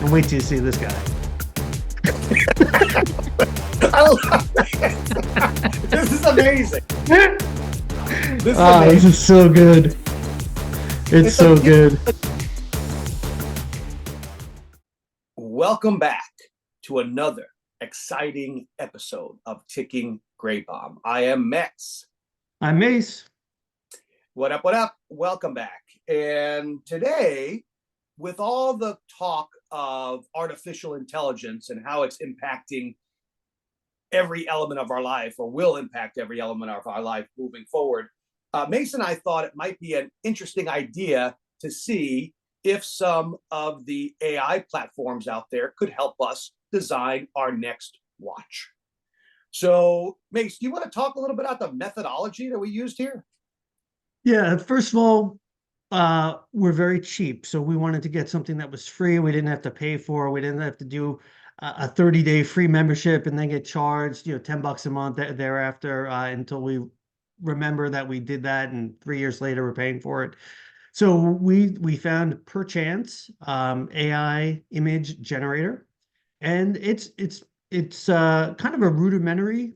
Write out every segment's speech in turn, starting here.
And wait till you see this guy. I love it. This is amazing. This is so good. It's so good. Welcome back to another exciting episode of Ticking Gray Bomb. I am Mex. I'm Mase. What up, what up? Welcome back. And today, with all the talk of artificial intelligence and how it's impacting every element of our life, or will impact every element of our life moving forward, Mase and I thought it might be an interesting idea to see if some of the AI platforms out there could help us design our next watch. So, Mase, do you want to talk a little bit about the methodology that we used here? Yeah, first of all, we're very cheap. So we wanted to get something that was free. We didn't have to pay for. We didn't have to do a 30-day free membership and then get charged, $10 a month thereafter until we remember that we did that. And 3 years later, we're paying for it. So we found Perchance AI image generator, and it's kind of a rudimentary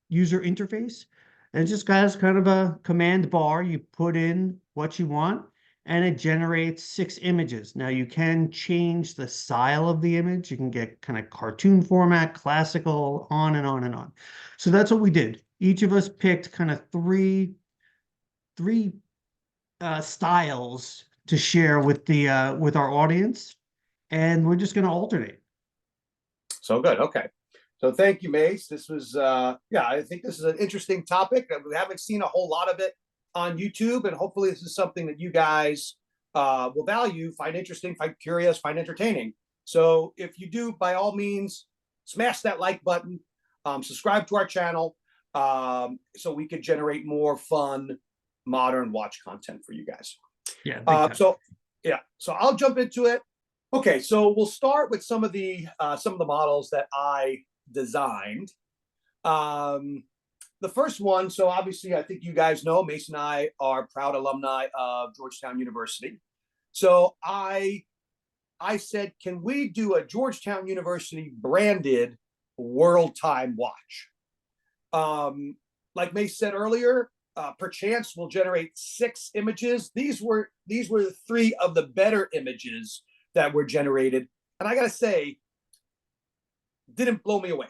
user interface, and it just has kind of a command bar. You put in what you want, and it generates 6 images. Now you can change the style of the image. You can get kind of cartoon format, classical, on and on and on. So that's what we did. Each of us picked kind of three styles to share with with our audience, and we're just going to alternate. So good. Okay. So thank you, Mase. This was, I think this is an interesting topic. We haven't seen a whole lot of it on YouTube, and hopefully this is something that you guys will value, find interesting, find curious, find entertaining. So if you do, by all means, smash that like button, subscribe to our channel, so we could generate more fun, modern watch content for you guys. Yeah. So I'll jump into it. Okay, so we'll start with some of the models that I designed. The first one, so obviously I think you guys know, Mase and I are proud alumni of Georgetown University. So I said, can we do a Georgetown University branded world time watch? Like Mase said earlier, Perchance will generate 6 images. These were the 3 of the better images that were generated, and I gotta say, didn't blow me away.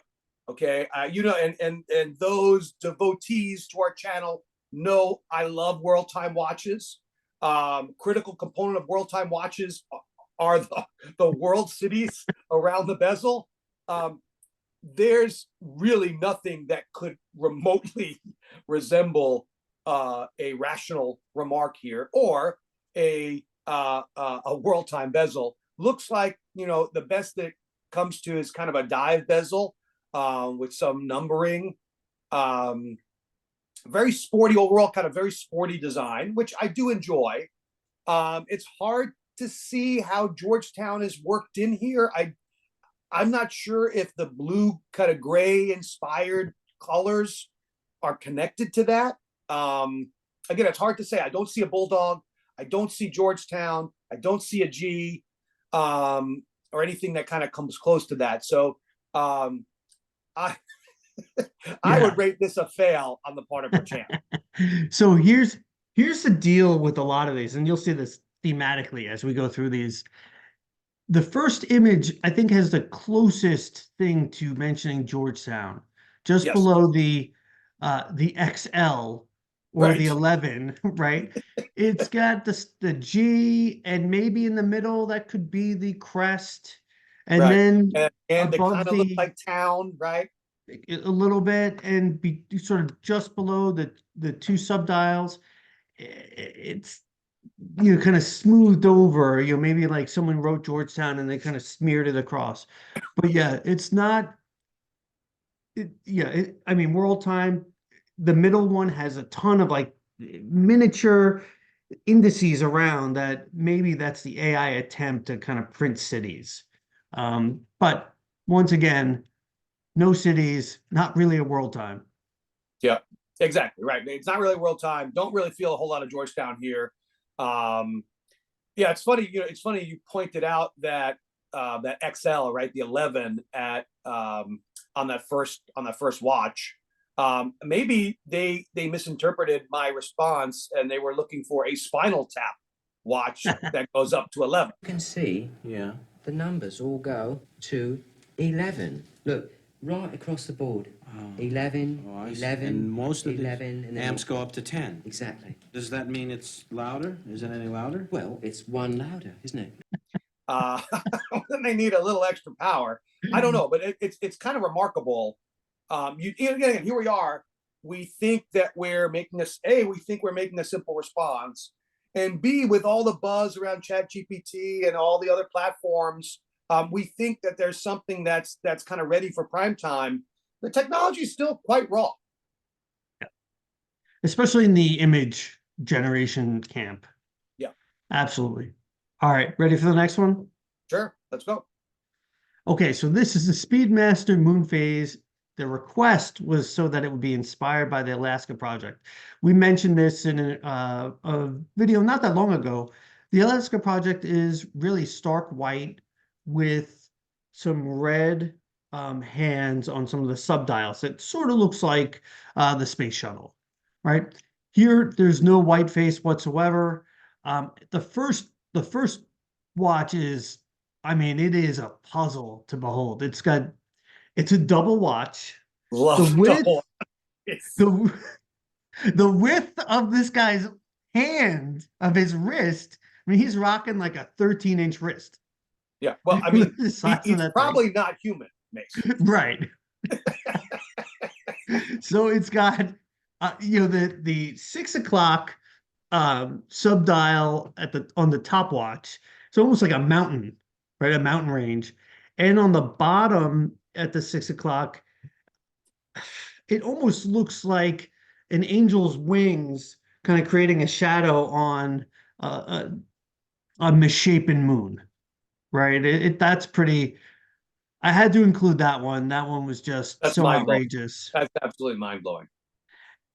Okay, and those devotees to our channel know I love world time watches. Critical component of world time watches are the world cities around the bezel. There's really nothing that could remotely resemble a rational remark here, or a world time bezel. Looks like, the best that comes to is kind of a dive bezel with some numbering. Very sporty overall, kind of very sporty design, which I do enjoy. It's hard to see how Georgetown is worked in here. I'm not sure if the blue kind of gray inspired colors are connected to that. Again, it's hard to say. I don't see a bulldog. I don't see Georgetown. I don't see a G, or anything that kind of comes close to that. So I would rate this a fail on the part of Perchance. So here's the deal with a lot of these, and you'll see this thematically as we go through these. The first image, I think, has the closest thing to mentioning Georgetown, just below the XL or the 11, right? It's got the G, and maybe in the middle that could be the crest, and then and above it kind of looks like town, right? A little bit, and be sort of just below the 2 subdials. It's kind of smoothed over, maybe like someone wrote Georgetown and they kind of smeared it across. But yeah, it's not. I mean, world time. The middle one has a ton of like miniature indices around that. Maybe that's the AI attempt to kind of print cities. But once again, no cities, not really a world time. Yeah, exactly right. It's not really world time. Don't really feel a whole lot of Georgetown here. Yeah, it's funny. It's funny you pointed out that that XL, right, the 11 at on that first watch. Maybe they misinterpreted my response and they were looking for a Spinal Tap watch that goes up to 11. You can see, yeah, the numbers all go to 11. Look, right across the board. 11, Oh, I see. 11, And most of 11, the and then amps go up to 10. Exactly. Does that mean it's louder? Is it any louder? Well, it's one louder, isn't it? Then they need a little extra power. I don't know, but it's kind of remarkable. Again, here we are. We think that we're making a simple response, and B, with all the buzz around ChatGPT and all the other platforms, we think that there's something that's kind of ready for prime time. The technology is still quite raw. Yeah. Especially in the image generation camp. Yeah. Absolutely. All right, ready for the next one? Sure, let's go. Okay, so this is the Speedmaster moon phase. The request was so that it would be inspired by the Alaska project. We mentioned this in a video not that long ago. The Alaska project is really stark white with some red hands on some of the subdials. It sort of looks like the space shuttle, right? Here, there's no white face whatsoever. The first watch is, I mean, it is a puzzle to behold. It's a double watch. Love the width, the the width of this guy's hand, of his wrist. I mean, he's rocking like a 13-inch wrist. Yeah, well, I mean, The size of he's that probably not human, Mace. right. So it's got, the 6 o'clock subdial on the top watch. It's almost like a mountain, right? A mountain range. And on the bottom at the 6 o'clock, it almost looks like an angel's wings kind of creating a shadow on a misshapen moon, right? That's pretty. I had to include that one. That one was just so outrageous. That's absolutely mind-blowing.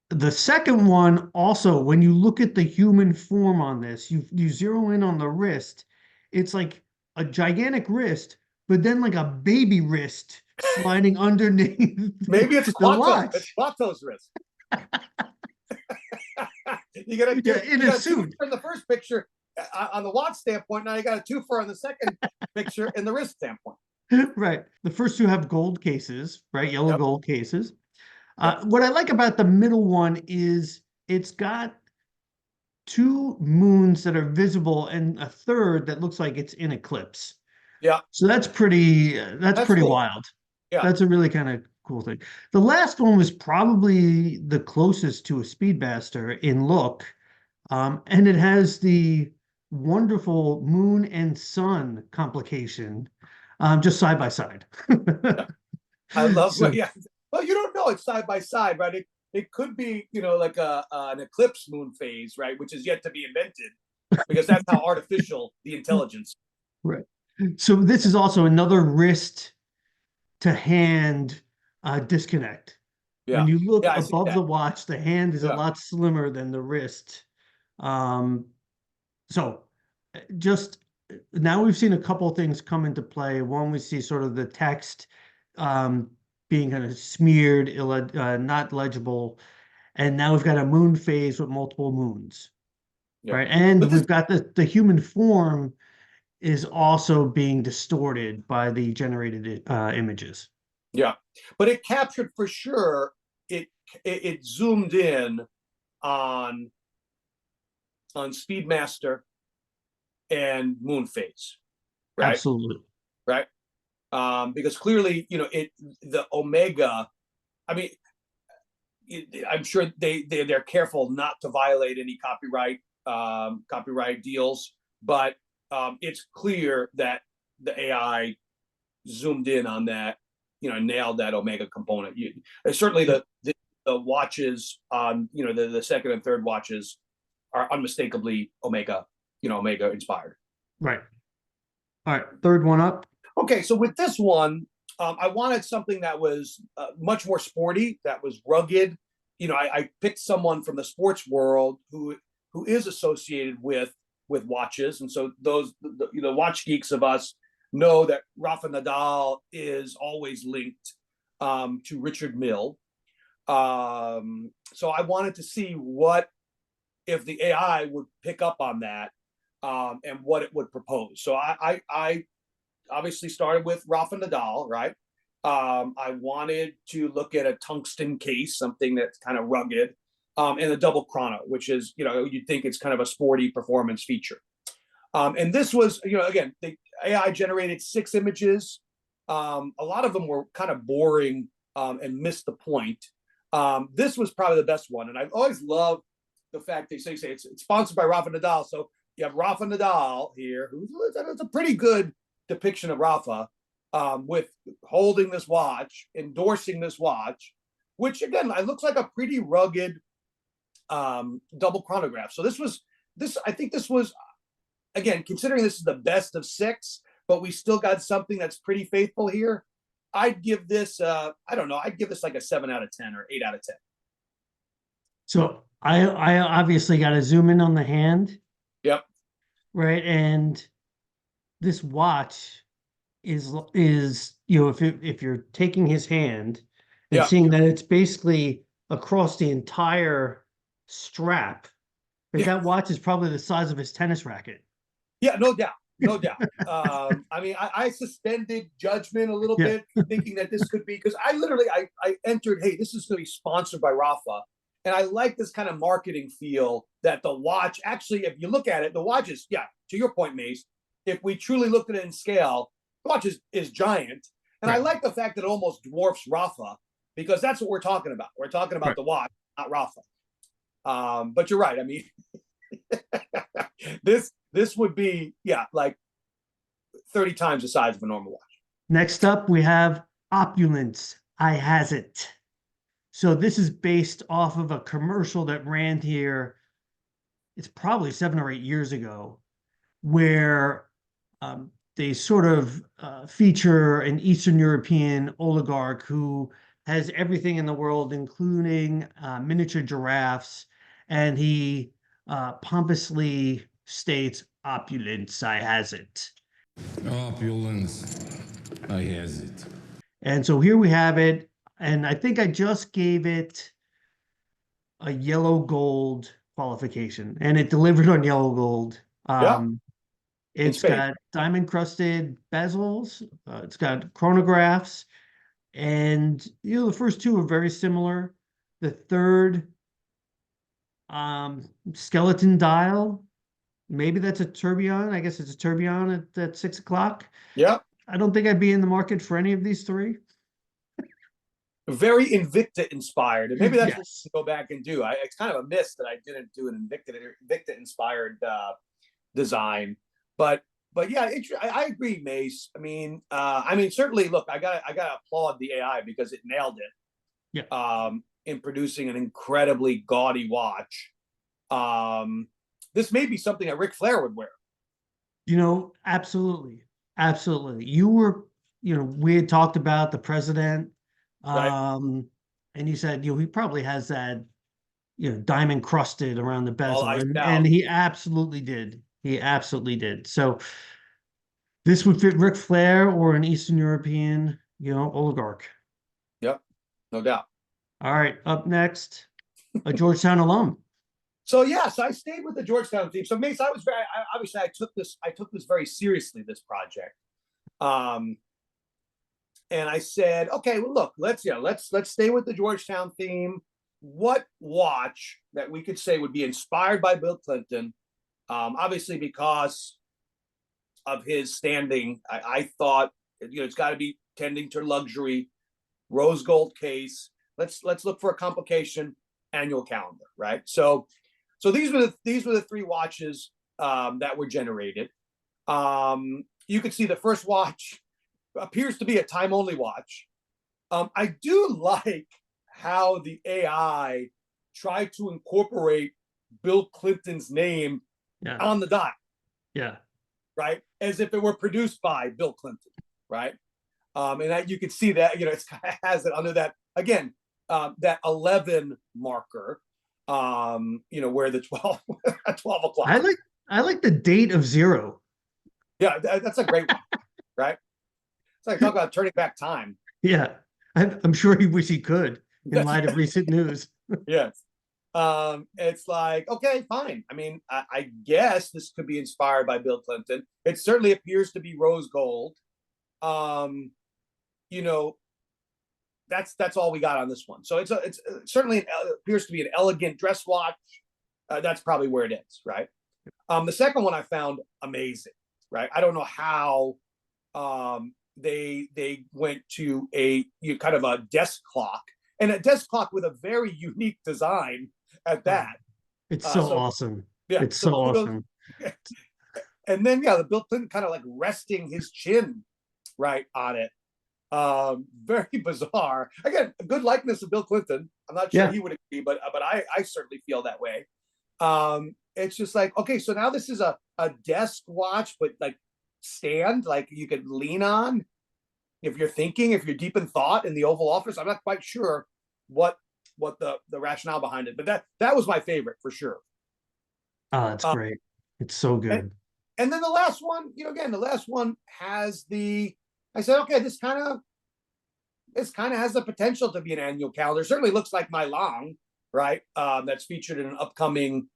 The second one also, when you look at the human form on this, you zero in on the wrist, it's like a gigantic wrist, but then like a baby wrist sliding underneath Maybe it's the watch. It's Quato's wrist. You got in a suit in the first picture on the watch standpoint. Now you got a twofer on the second picture in the wrist standpoint. Right. The first two have gold cases, right? Yellow Yep. gold cases. What I like about the middle one is it's got two moons that are visible and a third that looks like it's in eclipse. Yeah. So that's pretty Cool. wild. Yeah. That's a really kind of cool thing. The last one was probably the closest to a Speedmaster in look. And it has the wonderful moon and sun complication just side by side. I love So- yeah. Well, you don't know it's side by side, right? It could be, like an eclipse moon phase, right? Which is yet to be invented, because that's how artificial the intelligence. Right. So this is also another wrist to hand disconnect. Yeah. When you look Yeah, I see above that. the watch, the hand is a Yeah. lot slimmer than the wrist. So just now we've seen a couple of things come into play. One, we see sort of the text being kind of smeared, not legible. And now we've got a moon phase with multiple moons. Yeah. Right. And But this- we've got the human form is also being distorted by the generated images. Yeah, but it captured for sure. It zoomed in on Speedmaster and moon phase, right? Absolutely. Right. Because clearly, the Omega. I mean, I'm sure they're careful not to violate any copyright deals, but it's clear that the AI zoomed in on that, nailed that Omega component. Certainly the watches on, the second and third watches are unmistakably Omega inspired. Right. All right. Third one up. Okay, so with this one, I wanted something that was much more sporty, that was rugged. I picked someone from the sports world who is associated with watches, and so those, watch geeks of us know that Rafa Nadal is always linked to Richard Mille. So I wanted to see what if the AI would pick up on that and what it would propose. So I obviously started with Rafa Nadal, right? I wanted to look at a tungsten case, something that's kind of rugged, and a double chrono, which is, you'd think it's kind of a sporty performance feature. And this was, again, the AI generated 6 images. A lot of them were kind of boring and missed the point. This was probably the best one. And I've always loved the fact they say it's sponsored by Rafa Nadal. So you have Rafa Nadal here, who's a pretty good depiction of Rafa, with holding this watch, endorsing this watch, which again, it looks like a pretty rugged double chronograph. So I think this was, again, considering this is the best of 6, but we still got something that's pretty faithful here. I'd give this, I don't know, I'd give this like a 7 out of 10 or 8 out of 10. So I obviously got to zoom in on the hand. Yep. Right. And this watch is, if you're taking his hand and seeing that it's basically across the entire strap, right, that watch is probably the size of his tennis racket. Yeah, no doubt. No doubt. I mean, I suspended judgment a little bit, thinking that this could be, because I entered, hey, this is going to be sponsored by Rafa. And I like this kind of marketing feel that the watch, actually, if you look at it, the watch is, to your point, Mase, if we truly looked at it in scale, the watch is giant. And I like the fact that it almost dwarfs Rafa, because that's what we're talking about. We're talking about the watch, not Rafa. But you're right. I mean, this would be, like 30 times the size of a normal watch. Next up, we have opulence. I has it. So this is based off of a commercial that ran here. It's probably 7 or 8 years ago, where they sort of feature an Eastern European oligarch who has everything in the world, including miniature giraffes, and he pompously states, "Opulence, I has it." Opulence, I has it. And so here we have it. And I think I just gave it a yellow gold qualification, and it delivered on yellow gold. It's got diamond crusted bezels. It's got chronographs, and the first 2 are very similar. The third skeleton dial, maybe that's a tourbillon. I guess it's a tourbillon at 6 o'clock. Yeah. I don't think I'd be in the market for any of these 3. Very Invicta inspired, and maybe that's what we go back and do. It's kind of a miss that I didn't do an Invicta inspired design, but yeah, I agree, Mase. I mean, certainly, look, I gotta applaud the AI because it nailed it. Yeah. In producing an incredibly gaudy watch. This may be something that Ric Flair would wear. Absolutely, absolutely. We had talked about the president. And you said, he probably has that, diamond crusted around the bezel, and he absolutely did. He absolutely did. So this would fit Ric Flair or an Eastern European, oligarch. Yep, no doubt. All right, up next, a Georgetown alum. So I stayed with the Georgetown theme. So Mase, obviously I took this very seriously, this project. And I said, okay, well, look, let's stay with the Georgetown theme. What watch that we could say would be inspired by Bill Clinton? Obviously, because of his standing, I thought, it's got to be tending to luxury, rose gold case. Let's look for a complication, annual calendar, right? So these were the 3 watches that were generated. You could see the first watch appears to be a time-only watch. I do like how the AI tried to incorporate Bill Clinton's name on the dial. Yeah. Right? As if it were produced by Bill Clinton, right? And that you could see that, it has it under that, again, that 11 marker, where the 12 at 12 o'clock. I like the date of 0. Yeah, that's a great one. right? It's like talk about turning back time. Yeah, I'm sure he wish he could in light of recent news. Yes. It's like, okay, fine. I mean, I guess this could be inspired by Bill Clinton. It certainly appears to be rose gold. Um, you know, that's all we got on this one. So it's certainly appears to be an elegant dress watch. That's probably where it is, right? The second one I found amazing, right? I don't know how they went to a kind of a desk clock, and a desk clock with a very unique design at that. It's so awesome. Yeah, It's so awesome. And then the Bill Clinton kind of like resting his chin right on it. Very bizarre. Again, a good likeness of Bill Clinton. I'm not sure he would agree, but I certainly feel that way. It's just like, okay, so now this is a desk watch, but like stand, like you could lean on if you're thinking, if you're deep in thought in the Oval Office. I'm not quite sure what the rationale behind it, but that was my favorite for sure. Oh, that's great. It's so good. And then the last one, again, the last one has I said, okay, this kind of has the potential to be an annual calendar. It certainly looks like my long, right? That's featured in an upcoming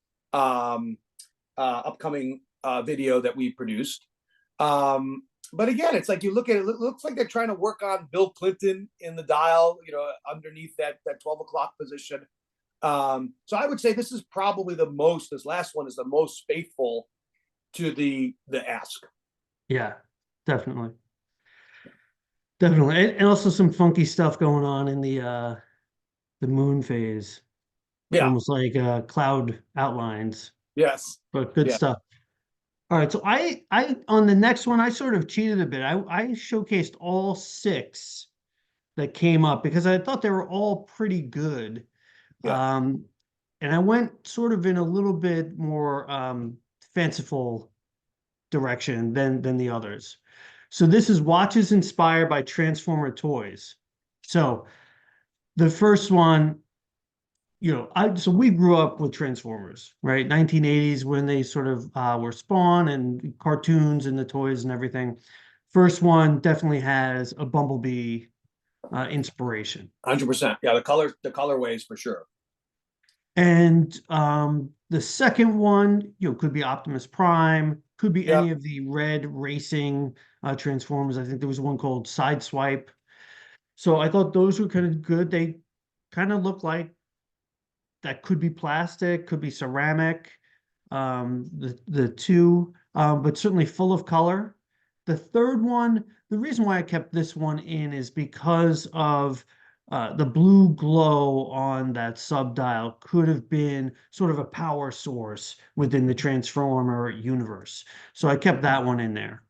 video that we produced. But again, it's like you look at it, it looks like they're trying to work on Bill Clinton in the dial, underneath that 12 o'clock position. So I would say this is probably this last one is the most faithful to the ask. Yeah, definitely. Definitely. And also some funky stuff going on in the moon phase. Yeah. Almost like cloud outlines. Yes. But good stuff. All right. So I on the next one, I sort of cheated a bit. I showcased all 6 that came up because I thought they were all pretty good. Yeah. And I went sort of in a little bit more fanciful direction than the others. So this is watches inspired by Transformer toys. So the first one, so we grew up with Transformers, right? 1980s when they sort of were Spawn and cartoons and the toys and everything. First one definitely has a Bumblebee inspiration. 100%. Yeah, the colorways for sure. And the second one, could be Optimus Prime, could be any of the red racing Transformers. I think there was one called Sideswipe. So I thought those were kind of good. They kind of look like that could be plastic, could be ceramic, the two, but certainly full of color. The third one, the reason why I kept this one in is because of the blue glow on that subdial could have been sort of a power source within the Transformer universe. So I kept that one in there.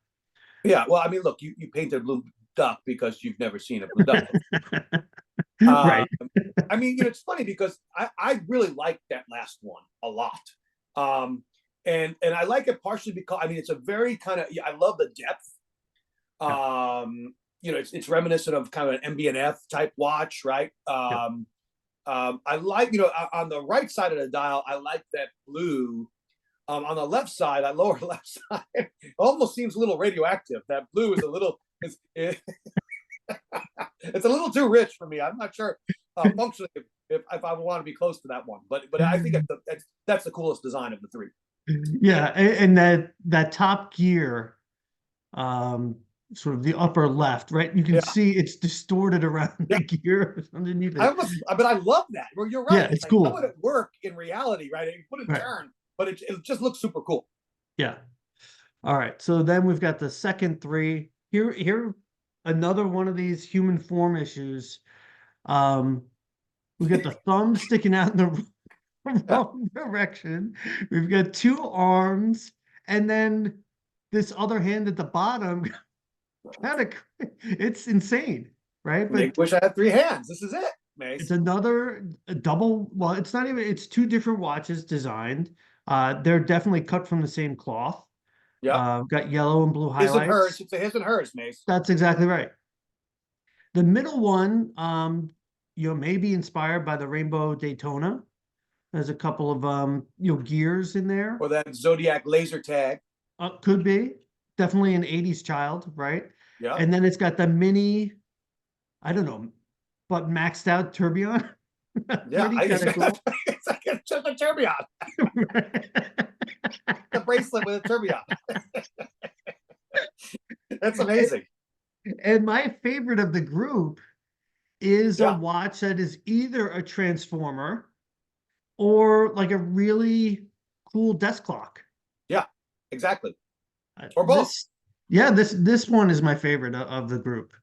Yeah, well, I mean, look, you painted a blue duck because you've never seen a blue duck. Right. I mean, it's funny because I really like that last one a lot. And I like it partially because, I mean, it's a very kind of, I love the depth. It's reminiscent of kind of an MB&F type watch, right? I like, on the right side of the dial, I like that blue. On the left side, that lower left side, it almost seems a little radioactive. That blue is a little, it's a little too rich for me. I'm not sure functionally if I would want to be close to that one, but I think that's the coolest design of the 3. Yeah, and that top gear, sort of the upper left, right? You can see it's distorted around the gear underneath it. But I love that. Well, you're right. Yeah, it's cool. How would it work in reality, right? You put it in turn, but it just looks super cool. Yeah. All right. So then we've got the second 3. Here, another one of these human form issues. We've got the thumb sticking out in the wrong direction. We've got 2 arms, and then this other hand at the bottom. It's insane, right? But I wish I had 3 hands. This is it, Mace. It's another double. Well, it's not even. It's 2 different watches designed. They're definitely cut from the same cloth. Yeah. Got yellow and blue highlights. His and hers. It's a his and hers, Mace. That's exactly right. The middle one, may be inspired by the Rainbow Daytona. There's a couple of gears in there. Or that Zodiac laser tag. Could be. Definitely an 80s child, right? Yeah. And then it's got the mini, I don't know, but maxed out tourbillon. Yeah. Pretty kind of cool. It's like just a tourbillon. The bracelet with a tourbillon. That's amazing. And my favorite of the group is a Yeah. watch that is either a transformer or like a really cool desk clock. Yeah, exactly. Or both. This one is my favorite of the group.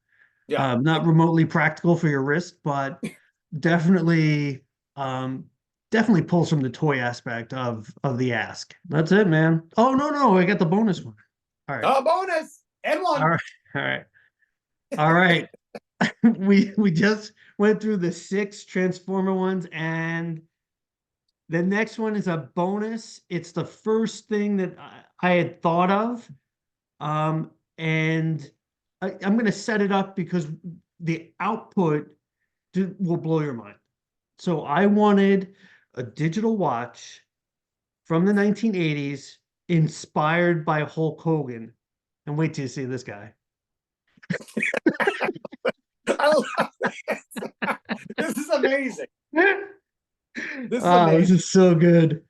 Yeah. Not remotely practical for your wrist, but definitely definitely pulls from the toy aspect of the ask. That's it, man. Oh no, I got the bonus one. All right. A bonus and one. All right. All right. All right. We just went through the 6 transformer ones, and the next one is a bonus. It's the first thing that I had thought of. And I'm going to set it up because the output will blow your mind. So I wanted a digital watch from the 1980s inspired by Hulk Hogan. And wait till you see this guy. I love this. This is amazing. This is This amazing. is so good.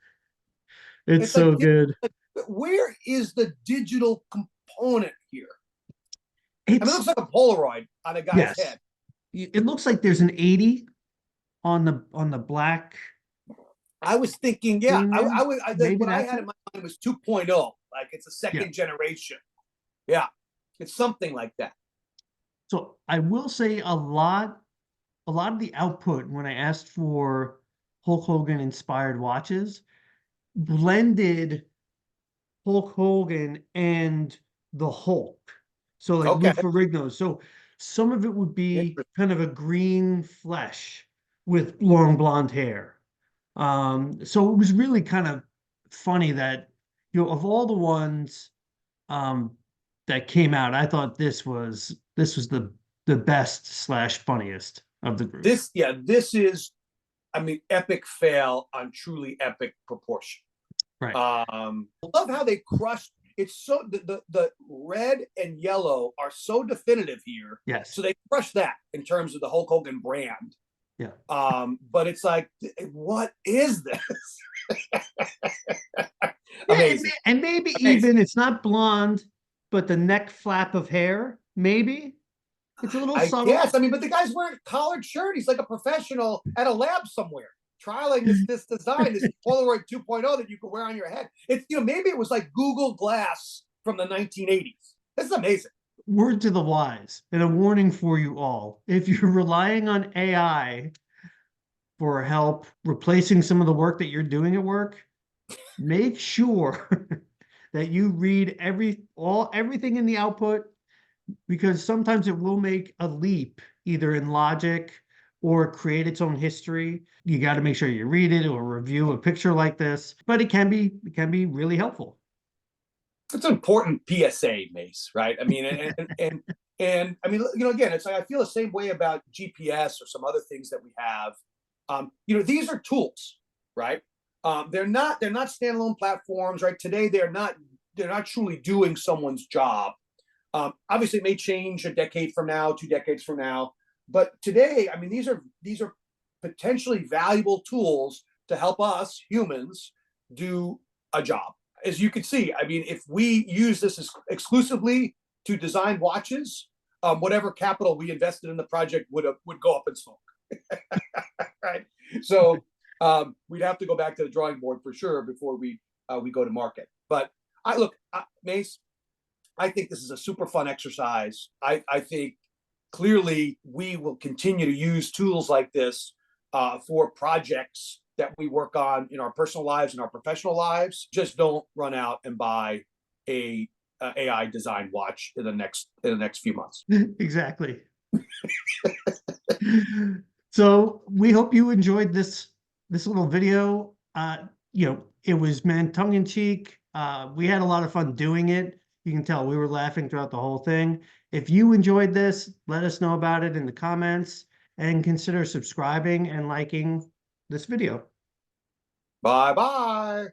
It's It's so like, good. Where is the digital component here? I mean, it It's looks like a Polaroid on a guy's yes. head. It looks like there's an 80 on the black. I was thinking, yeah, Maybe what I that's had it. in my mind was 2.0, like it's a second generation. Yeah, it's something like that. So I will say a lot of the output when I asked for Hulk Hogan inspired watches blended Hulk Hogan and the Hulk. So like Okay. Lou Ferrigno. So some of it would be kind of a green flesh with long blonde hair. So it was really kind of funny that, of all the ones that came out, I thought this was the best slash funniest of the group. This is, I mean, epic fail on truly epic proportion. Right. I love how they crushed. It's so the red and yellow are so definitive here. Yes. So they crushed that in terms of the Hulk Hogan brand. Yeah. But it's like, what is this? Amazing. And maybe even it's not blonde, but the neck flap of hair, maybe it's a little subtle. Yes, I mean, but the guy's wearing a collared shirt. He's like a professional at a lab somewhere, trialing this design, this Polaroid 2.0 that you can wear on your head. It's, maybe it was like Google Glass from the 1980s. This is amazing. Word to the wise, and a warning for you all: if you're relying on AI for help replacing some of the work that you're doing at work, make sure that you read everything in the output, because sometimes it will make a leap either in logic or create its own history. You got to make sure you read it or review a picture like this, but it can be really helpful. It's an important PSA, Mase, right? I mean, and I mean, again, it's like I feel the same way about GPS or some other things that we have. These are tools, right? They're not standalone platforms, right? Today, they're not truly doing someone's job. Obviously, it may change a decade from now, 2 decades from now, but today, I mean, these are potentially valuable tools to help us humans do a job. As you can see, I mean, if we use this exclusively to design watches, whatever capital we invested in the project would go up in smoke. Right? So we'd have to go back to the drawing board for sure before we go to market. But Mase, I think this is a super fun exercise. I think clearly we will continue to use tools like this for projects that we work on in our personal lives and our professional lives. Just don't run out and buy a AI design watch in the next few months. Exactly. So we hope you enjoyed this little video. It was meant tongue in cheek. We had a lot of fun doing it. You can tell we were laughing throughout the whole thing. If you enjoyed this, let us know about it in the comments, and consider subscribing and liking this video. Bye-bye.